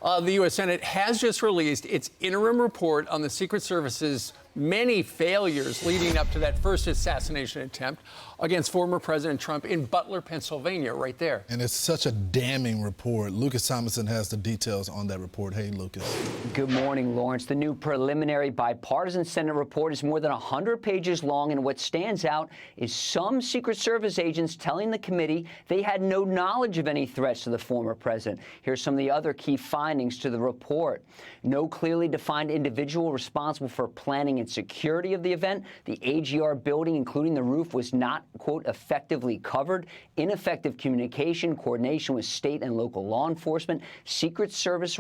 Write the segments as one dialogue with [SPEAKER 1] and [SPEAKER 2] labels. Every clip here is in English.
[SPEAKER 1] The U.S. Senate has just released its interim report on the Secret Service's many failures leading up to that first assassination attempt against former President Trump in Butler, Pennsylvania, right there.
[SPEAKER 2] And it's such a damning report. Lucas Tomlinson has the details on that report. Hey, Lucas.
[SPEAKER 3] Good morning, Lawrence. The new preliminary bipartisan Senate report is more than 100 pages long, and what stands out is some Secret Service agents telling the committee they had no knowledge of any threats to the former president. Here's some of the other key findings to the report. No clearly defined individual responsible for planning and security of the event. The AGR building, including the roof, was not, quote, effectively covered. Ineffective communication, coordination with state and local law enforcement. Secret Service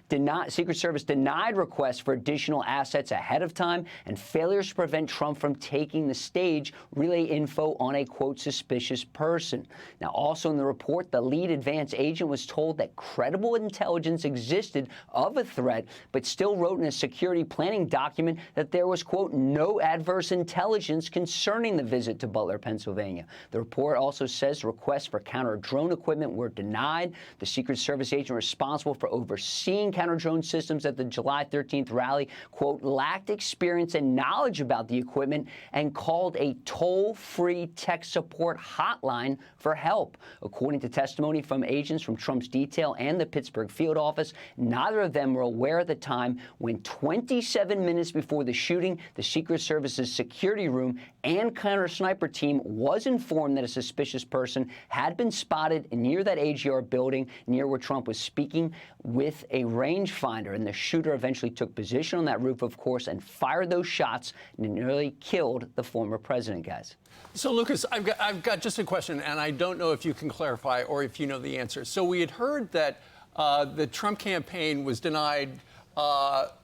[SPEAKER 3] denied requests for additional assets ahead of time, and failures to prevent Trump from taking the stage. Relay info on a, quote, suspicious person. Now, also in the report, the lead advance agent was told that credible intelligence existed of a threat, but still wrote in a security planning document that there was, quote, no adverse intelligence concerning the visit to Butler, Pennsylvania. The report also says requests for counter-drone equipment were denied. The Secret Service agent responsible for overseeing counter-drone systems at the July 13th rally, quote, lacked experience and knowledge about the equipment and called a toll-free tech support hotline for help. According to testimony from agents from Trump's detail and the Pittsburgh field office, neither of them were aware at the time when 27 minutes before the shooting, the Secret Service's security room and counter-sniper team was informed that a suspicious person had been spotted near that AGR building, near where Trump was speaking, with a rangefinder. And the shooter eventually took position on that roof, of course, and fired those shots and nearly killed the former president, guys.
[SPEAKER 1] So, Lucas, I've got just a question, and I don't know if you can clarify or if you know the answer. So we had heard that the Trump campaign was denied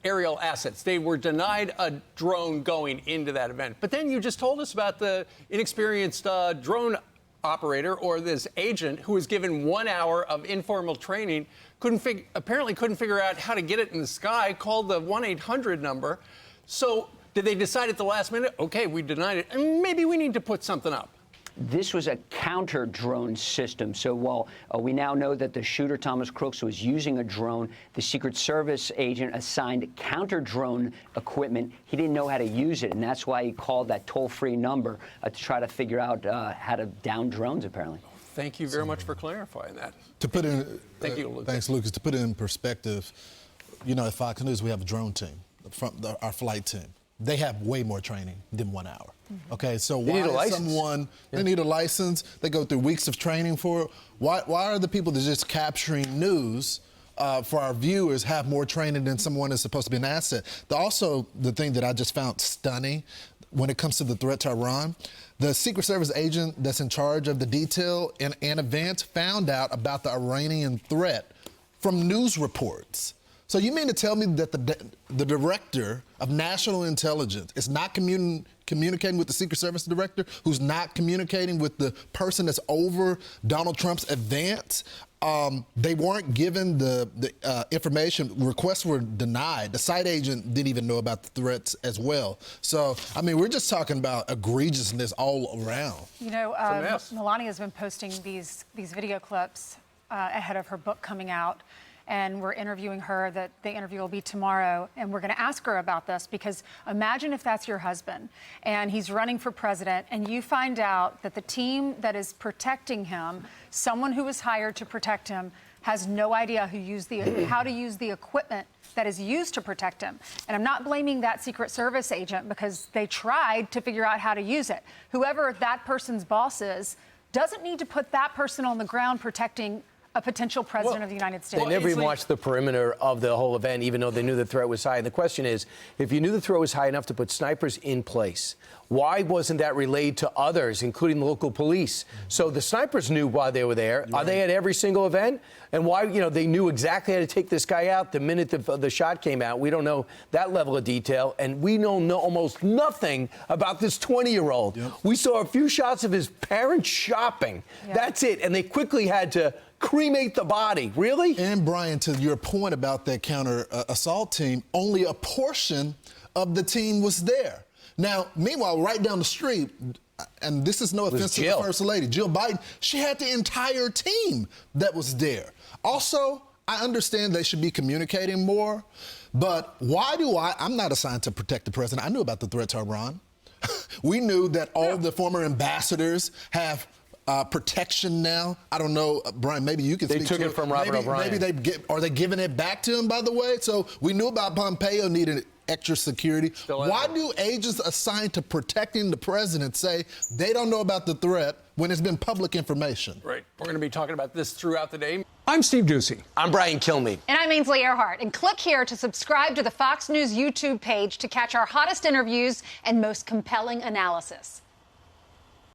[SPEAKER 1] aerial assets. They were denied a drone going into that event. But then you just told us about the inexperienced drone operator, or this agent who was given 1 hour of informal training, apparently couldn't figure out how to get it in the sky, called the 1-800 number. So did they decide at the last minute, okay, we denied it, and maybe we need to put something up?
[SPEAKER 3] This was a counter-drone system. So while we now know that the shooter, Thomas Crooks, was using a drone, the Secret Service agent assigned counter-drone equipment. He didn't know how to use it, and that's why he called that toll-free number to try to figure out how to down drones, apparently.
[SPEAKER 1] Thank you very much for clarifying that.
[SPEAKER 2] To put in,
[SPEAKER 1] Thank you, Lucas.
[SPEAKER 2] Thanks, Lucas. To put it in perspective, you know, at Fox News, we have a drone team, our flight team. They have way more training than 1 hour. Okay, so why is someone, they need a license, they go through weeks of training for it. Why are the people that are just capturing news for our viewers have more training than someone that's supposed to be an asset? Also, the thing that I just found stunning when it comes to the threat to Iran, the Secret Service agent that's in charge of the detail in advance found out about the Iranian threat from news reports. So you mean to tell me that the director of national intelligence is not communicating with the Secret Service director, who's not communicating with the person that's over Donald Trump's advance? They weren't given the information. Requests were denied. The site agent didn't even know about the threats as well. So, I mean, we're just talking about egregiousness all around.
[SPEAKER 4] You know, Melania's been posting these video clips ahead of her book coming out. And we're interviewing her. The interview will be tomorrow, and we're going to ask her about this, because imagine if that's your husband and he's running for president, and you find out that the team that is protecting him, someone who was hired to protect him, has no idea how to use the equipment that is used to protect him. And I'm not blaming that Secret Service agent, because they tried to figure out how to use it. Whoever that person's boss is doesn't need to put that person on the ground protecting a potential president of the United States.
[SPEAKER 5] They never even watched the perimeter of the whole event, even though they knew the threat was high. And the question is, if you knew the threat was high enough to put snipers in place, why wasn't that relayed to others, including the local police? So the snipers knew why they were there. Are they at every single event? And why, you know, they knew exactly how to take this guy out the minute the shot came out. We don't know that level of detail. And we know almost nothing about this 20-year-old. We saw a few shots of his parents shopping. That's it. And they quickly had to cremate the body. Really?
[SPEAKER 2] And Brian, to your point about that counter assault team, only a portion of the team was there. Now, meanwhile, right down the street, and this is no offense to the First Lady, Jill Biden, she had the entire team that was there. Also, I understand they should be communicating more, but why do I'm not assigned to protect the president. I knew about the threat to Iran. We knew that all the former ambassadors have protection now. I don't know, Brian, maybe you can speak to it.
[SPEAKER 5] They took it from Robert O'Brien.
[SPEAKER 2] Maybe are they giving it back to him, by the way? So we knew about Pompeo needing extra security. Why do agents assigned to protecting the president say they don't know about the threat when it's been public information?
[SPEAKER 1] Right. We're going to be talking about this throughout the day. I'm Steve Ducey.
[SPEAKER 5] I'm Brian Kilmeade.
[SPEAKER 6] And I'm Ainsley Earhart. And click here to subscribe to the Fox News YouTube page to catch our hottest interviews and most compelling analysis.